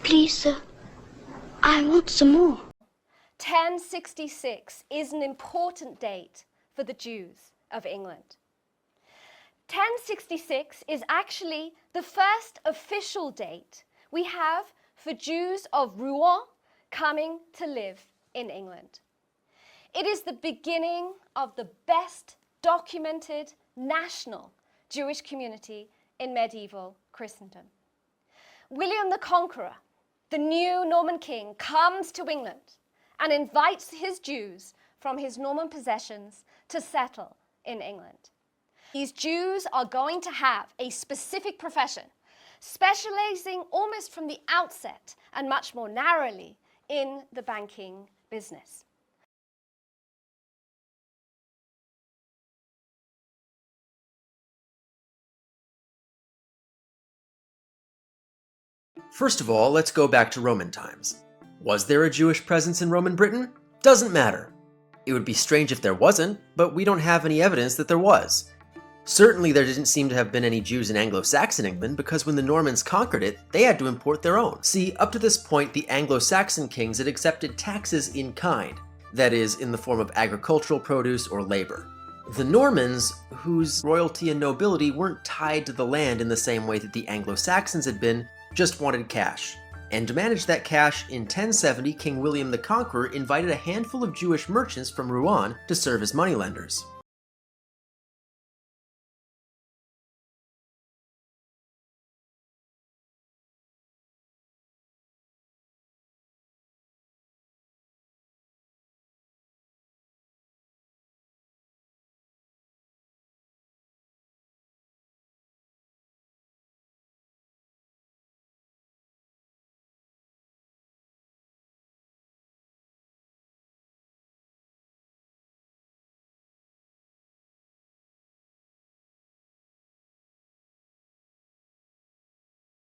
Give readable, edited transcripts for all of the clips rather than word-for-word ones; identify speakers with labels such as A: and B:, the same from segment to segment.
A: Please, sir, I want some more.
B: 1066 is an important date for the Jews of England. 1066 is actually the first official date we have for Jews of Rouen coming to live in England. It is the beginning of the best documented national Jewish community in medieval Christendom. William the Conqueror, the new Norman king, comes to England and invites his Jews from his Norman possessions to settle in England. These Jews are going to have a specific profession, specializing almost from the outset and much more narrowly in the banking business.
C: First of all, let's go back to Roman times. Was there a Jewish presence in Roman Britain? Doesn't matter. It would be strange if there wasn't, but we don't have any evidence that there was. Certainly there didn't seem to have been any Jews in Anglo-Saxon England, because when the Normans conquered it, they had to import their own. See, up to this point, the Anglo-Saxon kings had accepted taxes in kind, that is, in the form of agricultural produce or labor. The Normans, whose royalty and nobility weren't tied to the land in the same way that the Anglo-Saxons had been, just wanted cash. And to manage that cash, in 1070, King William the Conqueror invited a handful of Jewish merchants from Rouen to serve as moneylenders.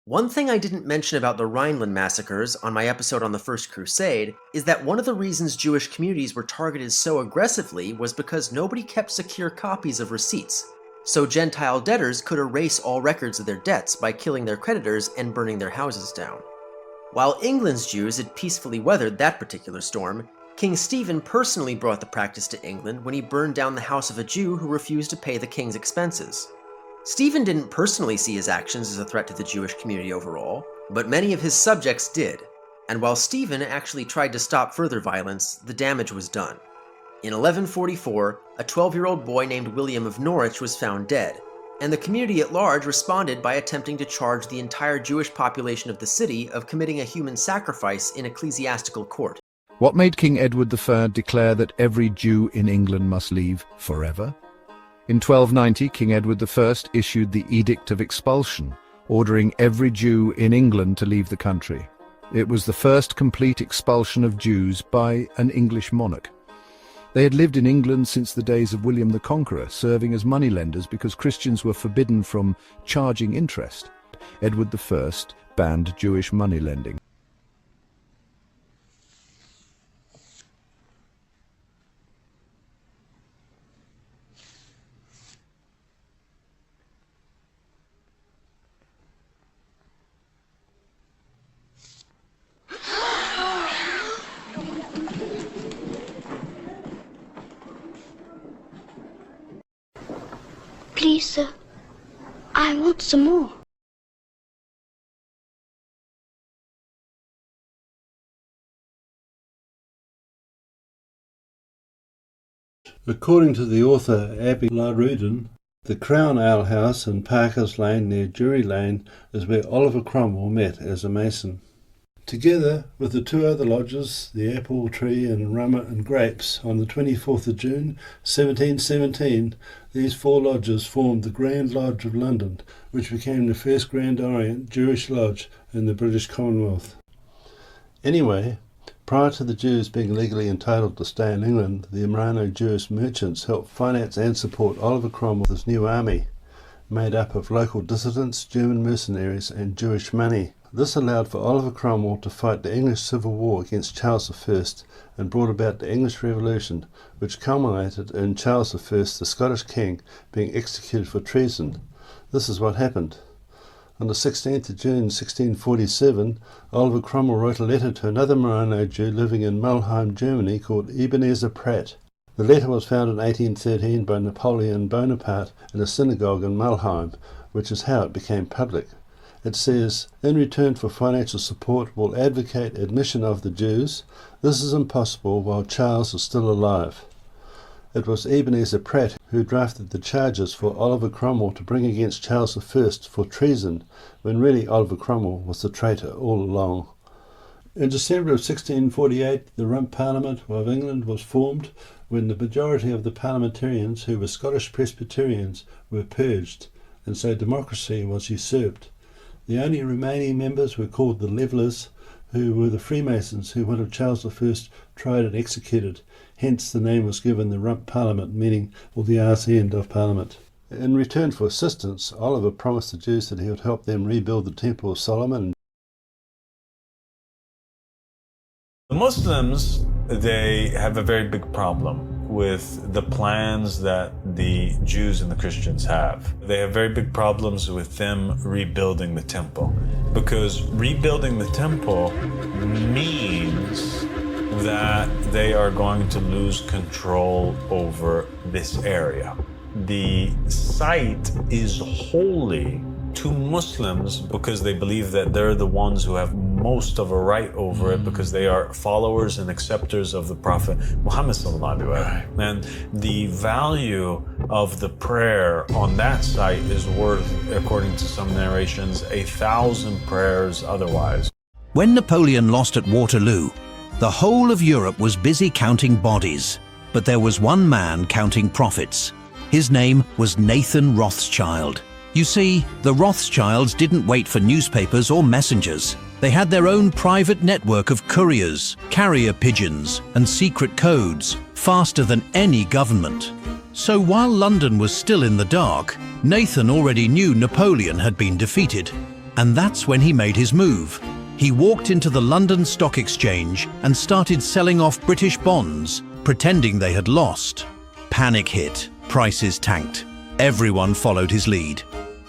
C: One thing I didn't mention about the Rhineland massacres on my episode on the First Crusade is that one of the reasons Jewish communities were targeted so aggressively was because nobody kept secure copies of receipts, so Gentile debtors could erase all records of their debts by killing their creditors and burning their houses down. While England's Jews had peacefully weathered that particular storm, King Stephen personally brought the practice to England when he burned down the house of a Jew who refused to pay the king's expenses. Stephen didn't personally see his actions as a threat to the Jewish community overall, but many of his subjects did, and while Stephen actually tried to stop further violence, the damage was done. In 1144, a 12-year-old boy named William of Norwich was found dead, and the community at large responded by attempting to charge the entire Jewish population of the city of committing a human sacrifice in ecclesiastical court.
D: What made King Edward III declare that every Jew in England must leave forever? In 1290, King Edward I issued the Edict of Expulsion, ordering every Jew in England to leave the country. It was the first complete expulsion of Jews by an English monarch. They had lived in England since the days of William the Conqueror, serving as moneylenders because Christians were forbidden from charging interest. Edward I banned Jewish moneylending.
A: Please, sir, I want some more.
E: According to the author Abby Laruden, the Crown Ale House in Parker's Lane near Drury Lane is where Oliver Cromwell met as a mason. Together with the two other lodges, the Apple Tree and Rummer and Grapes, on the 24th of June 1717, these four lodges formed the Grand Lodge of London, which became the first Grand Orient Jewish lodge in the British Commonwealth. Anyway, prior to the Jews being legally entitled to stay in England, the Marano-Jewish merchants helped finance and support Oliver Cromwell's new army, made up of local dissidents, German mercenaries and Jewish money. This allowed for Oliver Cromwell to fight the English Civil War against Charles I and brought about the English Revolution, which culminated in Charles I, the Scottish king, being executed for treason. This is what happened. On the 16th of June 1647, Oliver Cromwell wrote a letter to another Merino Jew living in Mulheim, Germany, called Ebenezer Pratt. The letter was found in 1813 by Napoleon Bonaparte in a synagogue in Mulheim, which is how it became public. It says, "In return for financial support, will advocate admission of the Jews. This is impossible while Charles is still alive." It was Ebenezer Pratt who drafted the charges for Oliver Cromwell to bring against Charles I for treason, when really Oliver Cromwell was the traitor all along. In December of 1648, the Rump Parliament of England was formed, when the majority of the parliamentarians, who were Scottish Presbyterians, were purged, and so democracy was usurped. The only remaining members were called the Levellers, who were the Freemasons who would have Charles I tried and executed. Hence the name was given the Rump Parliament, meaning, or the arse end of Parliament. In return for assistance, Oliver promised the Jews that he would help them rebuild the Temple of Solomon.
F: The Muslims, they have a very big problem with the plans that the Jews and the Christians have. They have very big problems with them rebuilding the temple, because rebuilding the temple means that they are going to lose control over this area. The site is holy to Muslims because they believe that they're the ones who have most of a right over it, because they are followers and acceptors of the Prophet Muhammad sallallahu alaihi wasallam. And the value of the prayer on that site is worth, according to some narrations, 1,000 prayers otherwise.
G: When Napoleon lost at Waterloo, the whole of Europe was busy counting bodies, but there was one man counting profits. His name was Nathan Rothschild. You see, the Rothschilds didn't wait for newspapers or messengers. They had their own private network of couriers, carrier pigeons, and secret codes, faster than any government. So while London was still in the dark, Nathan already knew Napoleon had been defeated. And that's when he made his move. He walked into the London Stock Exchange and started selling off British bonds, pretending they had lost. Panic hit, prices tanked. Everyone followed his lead.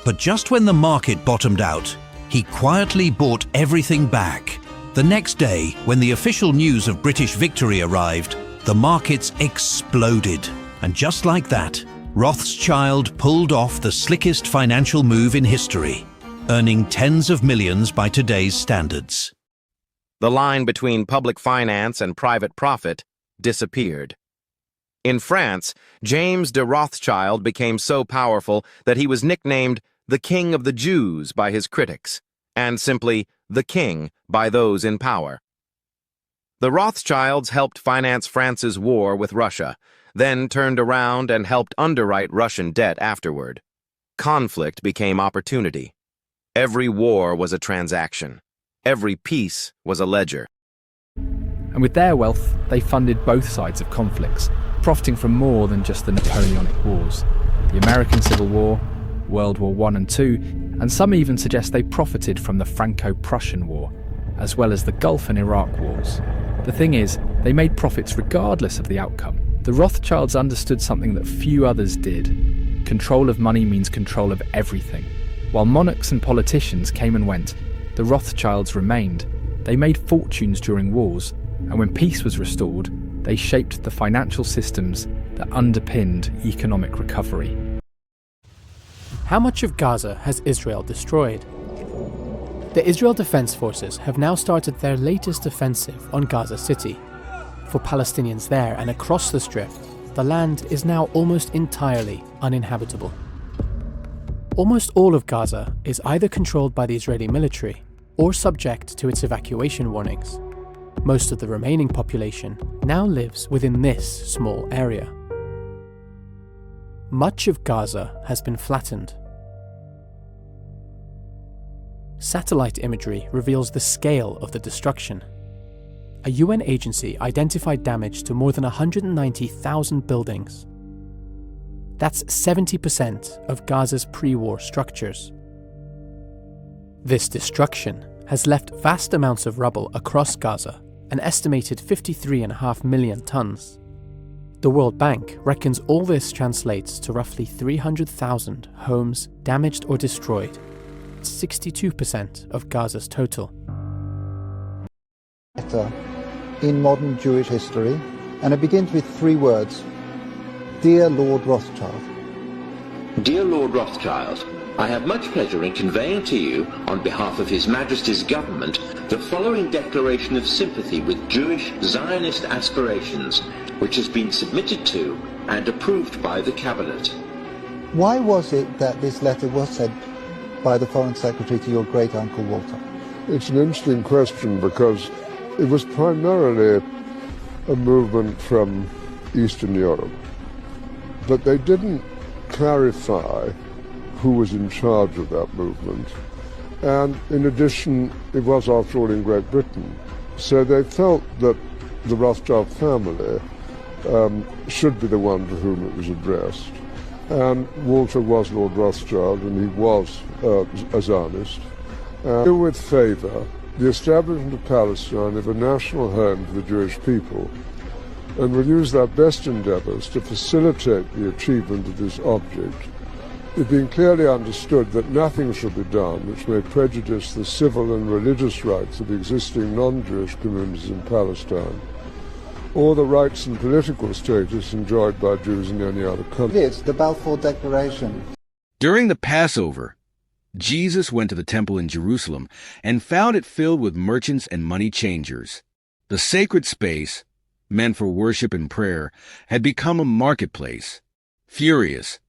G: But just when the market bottomed out, he quietly bought everything back. The next day, when the official news of British victory arrived, the markets exploded. And just like that, Rothschild pulled off the slickest financial move in history, earning tens of millions by today's standards.
H: The line between public finance and private profit disappeared. In France, James de Rothschild became so powerful that he was nicknamed the King of the Jews by his critics, and simply the King by those in power. The Rothschilds helped finance France's war with Russia, then turned around and helped underwrite Russian debt afterward. Conflict became opportunity. Every war was a transaction. Every peace was a ledger.
I: And with their wealth, they funded both sides of conflicts, profiting from more than just the Napoleonic Wars. The American Civil War, World War I and II, and some even suggest they profited from the Franco-Prussian War, as well as the Gulf and Iraq wars. The thing is, they made profits regardless of the outcome. The Rothschilds understood something that few others did. Control of money means control of everything. While monarchs and politicians came and went, the Rothschilds remained. They made fortunes during wars, and when peace was restored, they shaped the financial systems that underpinned economic recovery.
J: How much of Gaza has Israel destroyed? The Israel Defense Forces have now started their latest offensive on Gaza City. For Palestinians there and across the Strip, the land is now almost entirely uninhabitable. Almost all of Gaza is either controlled by the Israeli military or subject to its evacuation warnings. Most of the remaining population now lives within this small area. Much of Gaza has been flattened. Satellite imagery reveals the scale of the destruction. A UN agency identified damage to more than 190,000 buildings. That's 70% of Gaza's pre-war structures. This destruction has left vast amounts of rubble across Gaza, an estimated 53.5 million tons. The World Bank reckons all this translates to roughly 300,000 homes damaged or destroyed, 62% of Gaza's total.
K: In modern Jewish history, and it begins with 3 words. Dear Lord Rothschild.
L: Dear Lord Rothschild, I have much pleasure in conveying to you, on behalf of His Majesty's government, the following declaration of sympathy with Jewish Zionist aspirations, which has been submitted to and approved by the Cabinet.
K: Why was it that this letter was sent by the Foreign Secretary to your great-uncle Walter?
M: It's an interesting question because it was primarily a movement from Eastern Europe, but they didn't clarify who was in charge of that movement. And in addition, it was after all in Great Britain. So they felt that the Rothschild family should be the one to whom it was addressed. And Walter was Lord Rothschild, and he was a Zionist. With favour the establishment of Palestine as a national home for the Jewish people, and will use their best endeavours to facilitate the achievement of this object, it being clearly understood that nothing shall be done which may prejudice the civil and religious rights of existing non-Jewish communities in Palestine, or the rights and political status enjoyed by Jews in any other country.
K: It is the Balfour Declaration.
N: During the Passover, Jesus went to the temple in Jerusalem and found it filled with merchants and money changers. The sacred space, meant for worship and prayer, had become a marketplace. Furious,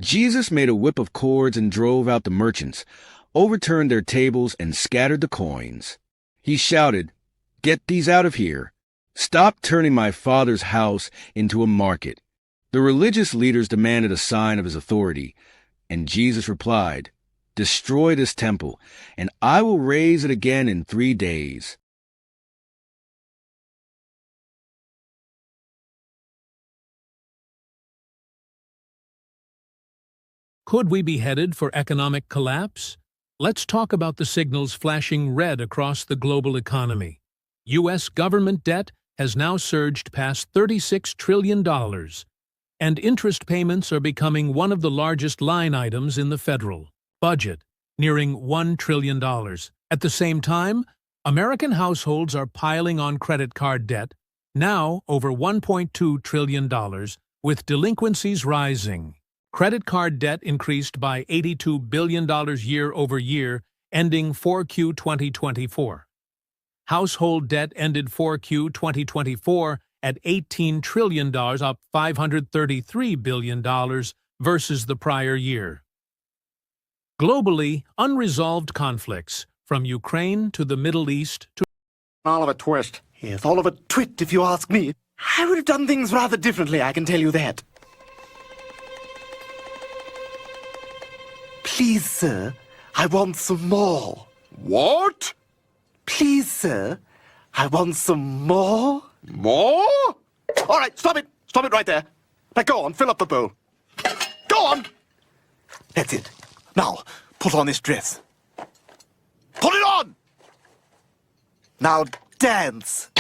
N: Jesus made a whip of cords and drove out the merchants, overturned their tables, and scattered the coins. He shouted, "Get these out of here! Stop turning my Father's house into a market." The religious leaders demanded a sign of his authority, and Jesus replied, "Destroy this temple, and I will raise it again in 3 days."
O: Could we be headed for economic collapse? Let's talk about the signals flashing red across the global economy. U.S. government debt has now surged past $36 trillion, and interest payments are becoming one of the largest line items in the federal budget, nearing $1 trillion. At the same time, American households are piling on credit card debt, now over $1.2 trillion, with delinquencies rising. Credit card debt increased by $82 billion year over year, ending 4Q 2024. Household debt ended 4Q 2024 at $18 trillion, up $533 billion versus the prior year. Globally, unresolved conflicts, from Ukraine to the Middle East to
P: Oliver Twist. Yes, Oliver Twit, if you ask me. I would have done things rather differently, I can tell you that. Please, sir, I want some more.
Q: What?
P: Please, sir, I want some more.
Q: More?
P: All right, stop it. Stop it right there. Now go on, fill up the bowl. Go on. That's it. Now, put on this dress. Put it on! Now dance.